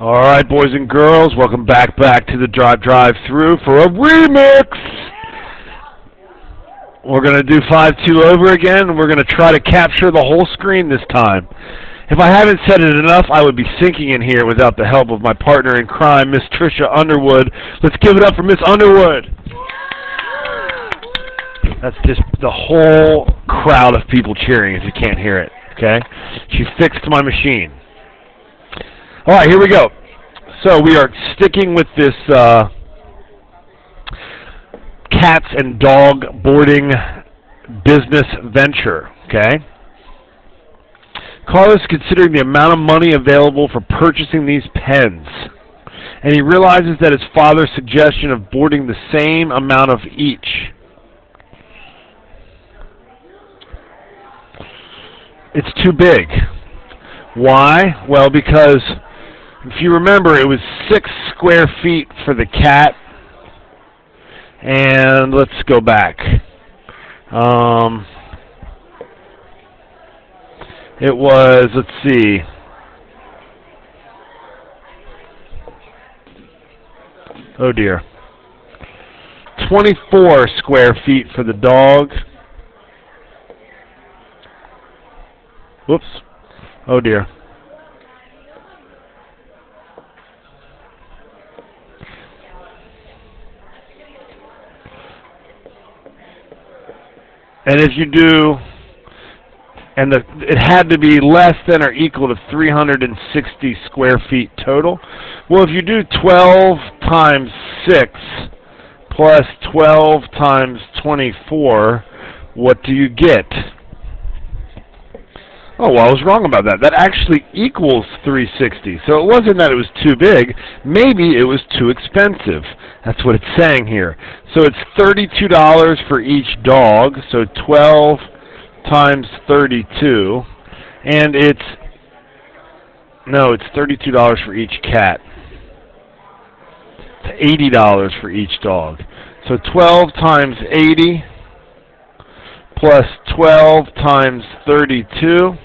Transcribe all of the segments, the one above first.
All right, boys and girls, welcome back to the drive-through for a remix. We're going to do 5-2 over again, and we're going to try to capture the whole screen this time. If I haven't said it enough, I would be sinking in here without the help of my partner in crime, Miss Trisha Underwood. Let's give it up for Miss Underwood. That's just the whole crowd of people cheering if you can't hear it, okay? She fixed my machine. All right, here we go. So we are sticking with this cats and dog boarding business venture, okay? Carlos is considering the amount of money available for purchasing these pens, and he realizes that his father's suggestion of boarding the same amount of each it's too big. Why? Well, because if you remember, it was 6 square feet for the cat, and let's go back. It was, let's see, oh dear, 24 square feet for the dog. Whoops, oh dear. And if you do, and it had to be less than or equal to 360 square feet total. Well, if you do 12 times 6 plus 12 times 24, what do you get? Oh, well, I was wrong about that. That actually equals 360. So it wasn't that it was too big. Maybe it was too expensive. That's what it's saying here. So it's $32 for each dog. So 12 times 32. And it's $32 for each cat. It's $80 for each dog. So 12 times 80 plus 12 times 32.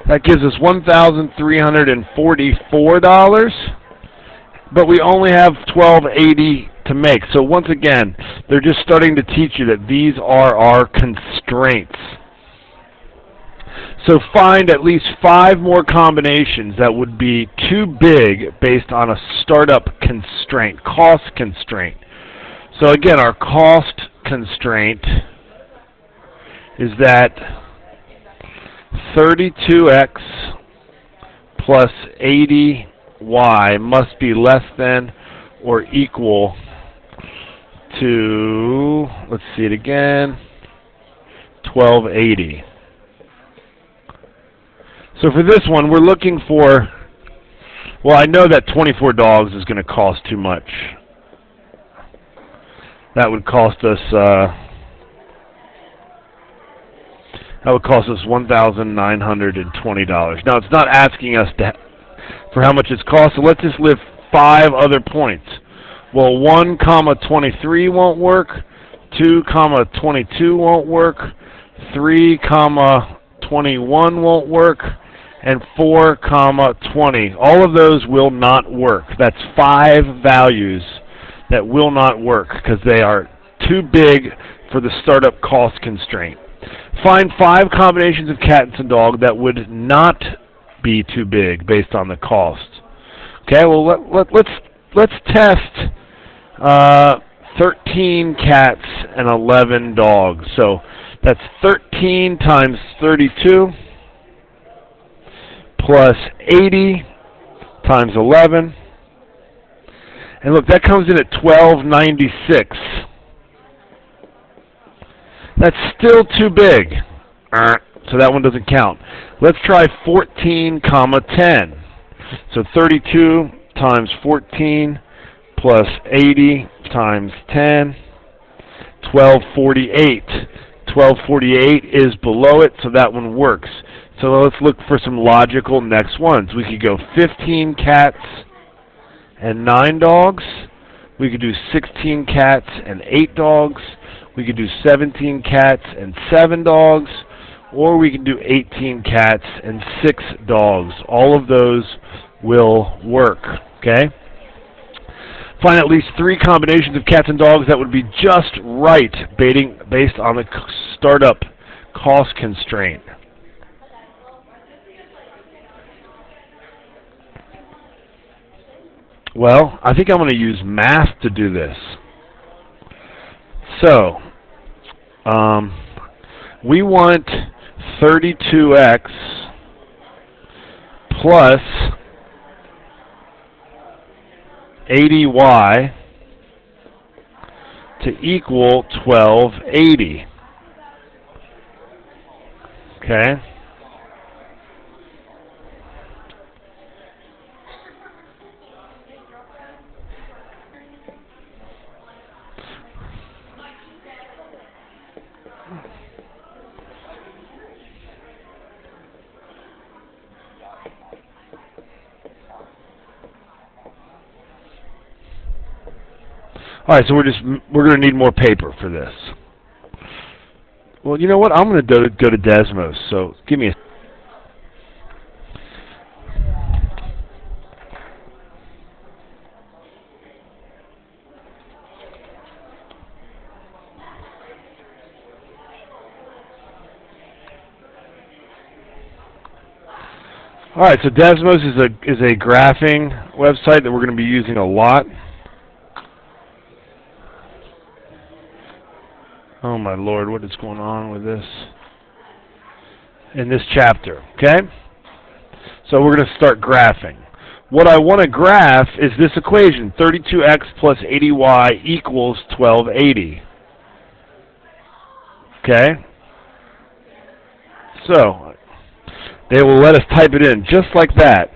That gives us $1,344, but we only have $1,280 to make. So once again, they're just starting to teach you that these are our constraints. So find at least 5 more combinations that would be too big based on a startup constraint, cost constraint. So again, our cost constraint is that 32x plus 80y must be less than or equal to, let's see it again, 1280. So for this one, we're looking for, well, I know that 24 dogs is going to cost too much. That would cost us $1,920. Now, it's not asking us for how much it's cost, so let's just live 5 other points. Well, 1, 23 won't work, 2, 22 won't work, 3, 21 won't work, and 4, 20. All of those will not work. That's 5 values that will not work because they are too big for the startup cost constraint. Find 5 combinations of cats and dog that would not be too big based on the cost. Okay, well let's test 13 cats and 11 dogs. So that's 13 times 32 plus 80 times 11. And look, that comes in at $1,296. That's still too big. So that one doesn't count. Let's try 14, 10. So 32 times 14 plus 80 times 10, 1248. 1248 is below it, so that one works. So let's look for some logical next ones. We could go 15 cats and 9 dogs. We could do 16 cats and 8 dogs. We could do 17 cats and 7 dogs. or we can do 18 cats and 6 dogs. All of those will work, okay? Find at least 3 combinations of cats and dogs that would be just right based on the startup cost constraint. Well, I think I'm going to use math to do this. So, we want 32x plus 80y to equal 1280. Okay? All right, so we're going to need more paper for this. Well, you know what? I'm going to go to Desmos. So give me a. All right, so Desmos is a graphing website that we're going to be using a lot. Oh my Lord, what is going on with this? In this chapter, okay? So we're going to start graphing. What I want to graph is this equation, 32x plus 80y equals 1280. Okay? So, they will let us type it in just like that.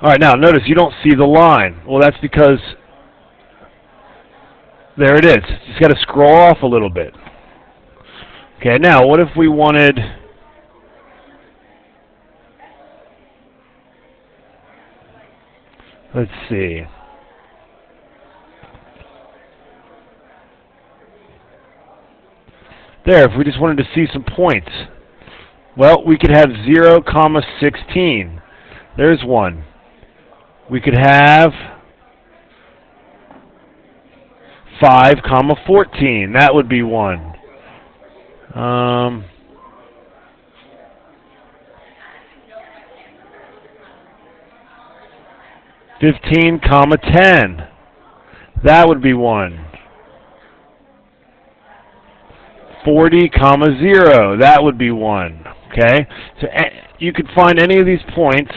All right, now notice you don't see the line. Well, that's because there it is. Just got to scroll off a little bit. Okay, now what if we wanted let's see. There, if we just wanted to see some points. Well, we could have 0, 16. There's one. We could have 5, 14. That would be one. 15, 10. That would be one. 40, 0. That would be one. Okay? So you could find any of these points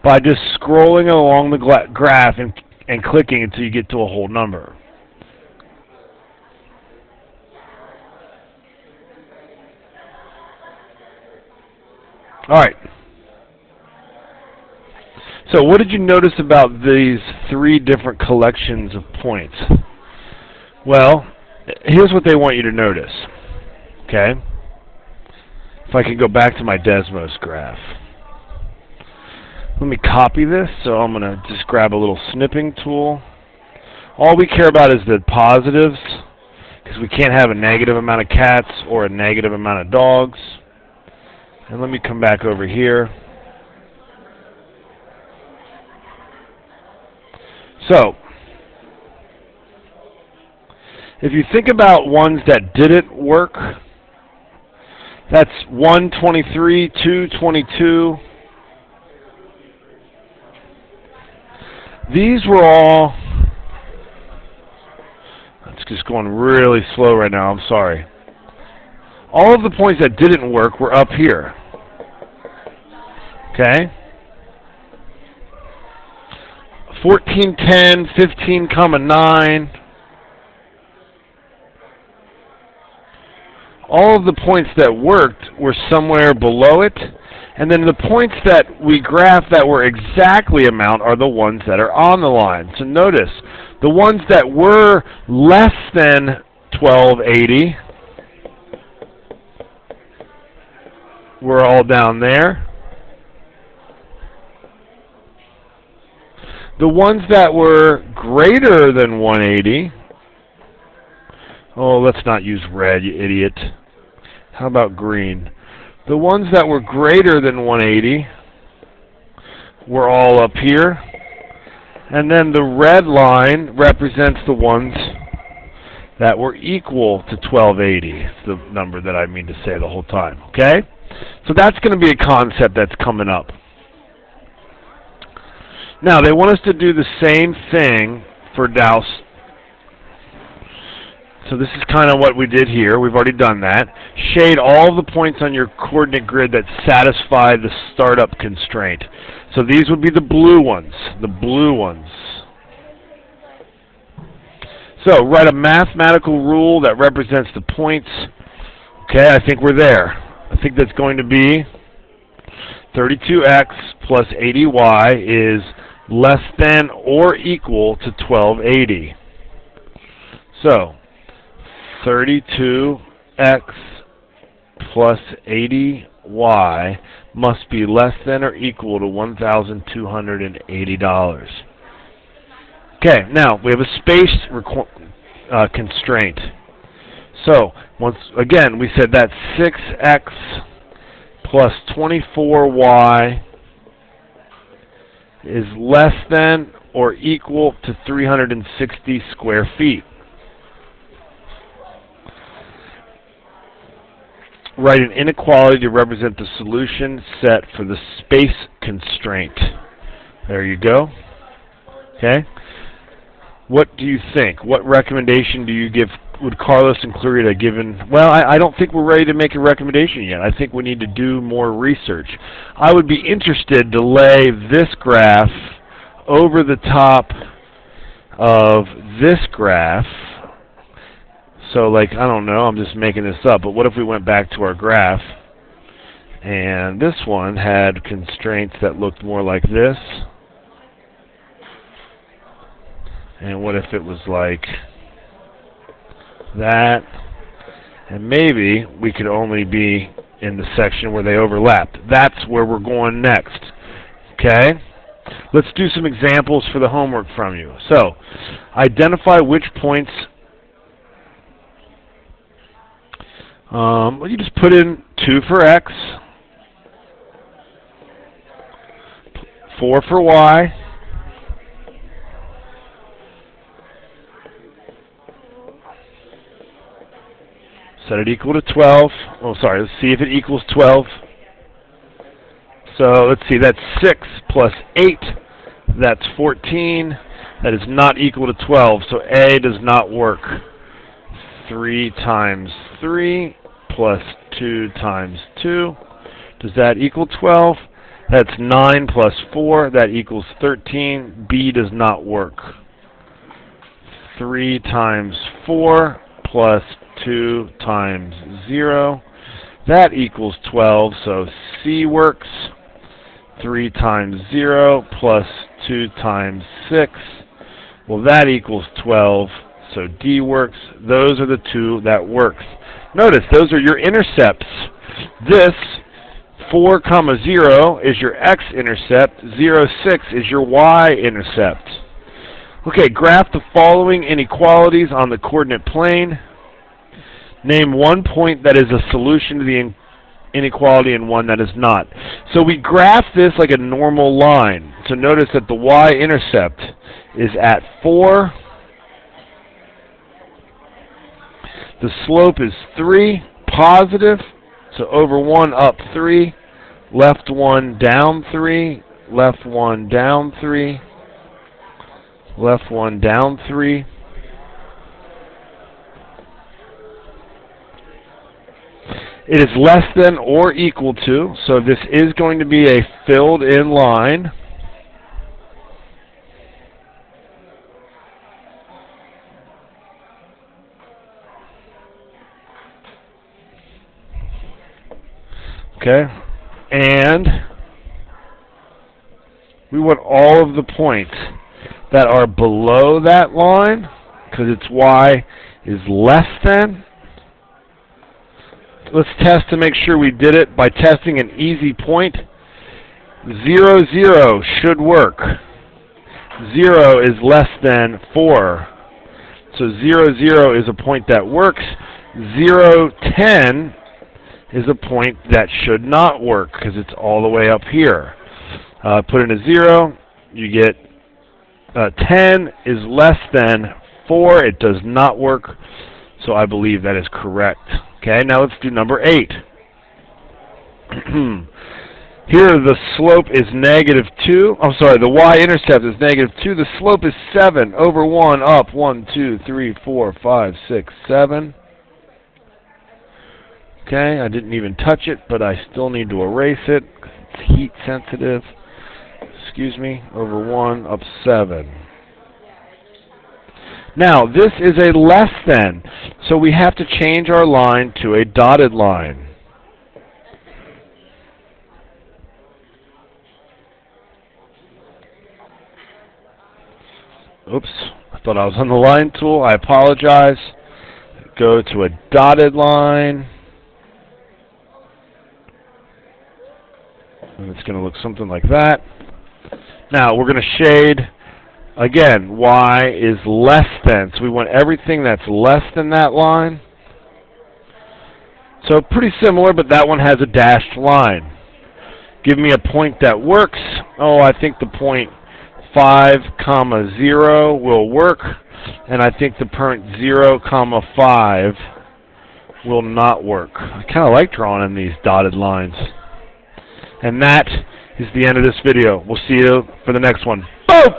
by just scrolling along the graph and clicking until you get to a whole number. All right. So what did you notice about these 3 different collections of points? Well, here's what they want you to notice. Okay? If I can go back to my Desmos graph. Let me copy this, so I'm going to just grab a little snipping tool. All we care about is the positives, because we can't have a negative amount of cats or a negative amount of dogs. And let me come back over here. So, if you think about ones that didn't work, that's 1, 23, 2, 22. These were all, it's just going really slow right now, I'm sorry. All of the points that didn't work were up here. Okay? 14, 10, 15, 9. All of the points that worked were somewhere below it. And then the points that we graph that were exactly amount are the ones that are on the line. So notice, the ones that were less than 1280 were all down there. The ones that were greater than 180, oh, let's not use red, you idiot. How about green? The ones that were greater than 180 were all up here. And then the red line represents the ones that were equal to 1280. It's the number that I mean to say the whole time, okay? So that's going to be a concept that's coming up. Now, they want us to do the same thing for Douse. So this is kind of what we did here. We've already done that. Shade all the points on your coordinate grid that satisfy the startup constraint. So these would be the blue ones. The blue ones. So write a mathematical rule that represents the points. Okay, I think we're there. I think that's going to be 32x plus 80y is less than or equal to 1280. So 32x plus 80y must be less than or equal to $1,280. Okay, now we have a space constraint. So once again, we said that 6x plus 24y is less than or equal to 360 square feet. Write an inequality to represent the solution set for the space constraint. There you go. Okay. What do you think? What recommendation do you give? Would Carlos and Clarita given? Well, I don't think we're ready to make a recommendation yet. I think we need to do more research. I would be interested to lay this graph over the top of this graph. So, like, I don't know, I'm just making this up, but what if we went back to our graph, and this one had constraints that looked more like this, and what if it was like that, and maybe we could only be in the section where they overlapped. That's where we're going next, okay? Let's do some examples for the homework from you. So, identify which points. Well, you just put in 2 for x, 4 for y, set it equal to 12. Oh, sorry, let's see if it equals 12. So let's see, that's 6 plus 8, that's 14. That is not equal to 12, so A does not work. 3 times 3 plus 2 times 2. Does that equal 12? That's 9 plus 4. That equals 13. B does not work. 3 times 4 plus 2 times 0. That equals 12, so C works. 3 times 0 plus 2 times 6. Well, that equals 12. So D works. Those are the two that works. Notice, those are your intercepts. This 4, 0 is your x-intercept. 0, 6 is your y-intercept. Okay, graph the following inequalities on the coordinate plane. Name one point that is a solution to the inequality and one that is not. So we graph this like a normal line. So notice that the y-intercept is at 4. The slope is 3, positive, so over 1, up 3, left 1, down 3, left 1, down 3, left 1, down 3. It is less than or equal to, so this is going to be a filled-in line. Okay, and we want all of the points that are below that line, because it's y is less than. Let's test to make sure we did it by testing an easy point. 0, 0 should work. 0 is less than 4. So 0, 0 is a point that works. 0, 10 is a point that should not work because it's all the way up here. Put in a 0, you get 10 is less than 4. It does not work, so I believe that is correct. Okay, now let's do number 8. Here the slope is -2. I'm sorry, the y-intercept is -2. The slope is 7 over 1 up 1, 2, 3, 4, 5, 6, 7. Okay, I didn't even touch it, but I still need to erase it because it's heat sensitive. Excuse me, over 1 up 7. Now, this is a less than, so we have to change our line to a dotted line. Oops, I thought I was on the line tool. I apologize. Go to a dotted line. And it's going to look something like that. Now, we're going to shade, again, y is less than. So we want everything that's less than that line. So pretty similar, but that one has a dashed line. Give me a point that works. Oh, I think the point 5, 0 will work, and I think the point 0, 5 will not work. I kind of like drawing in these dotted lines. And that is the end of this video. We'll see you for the next one. Boom!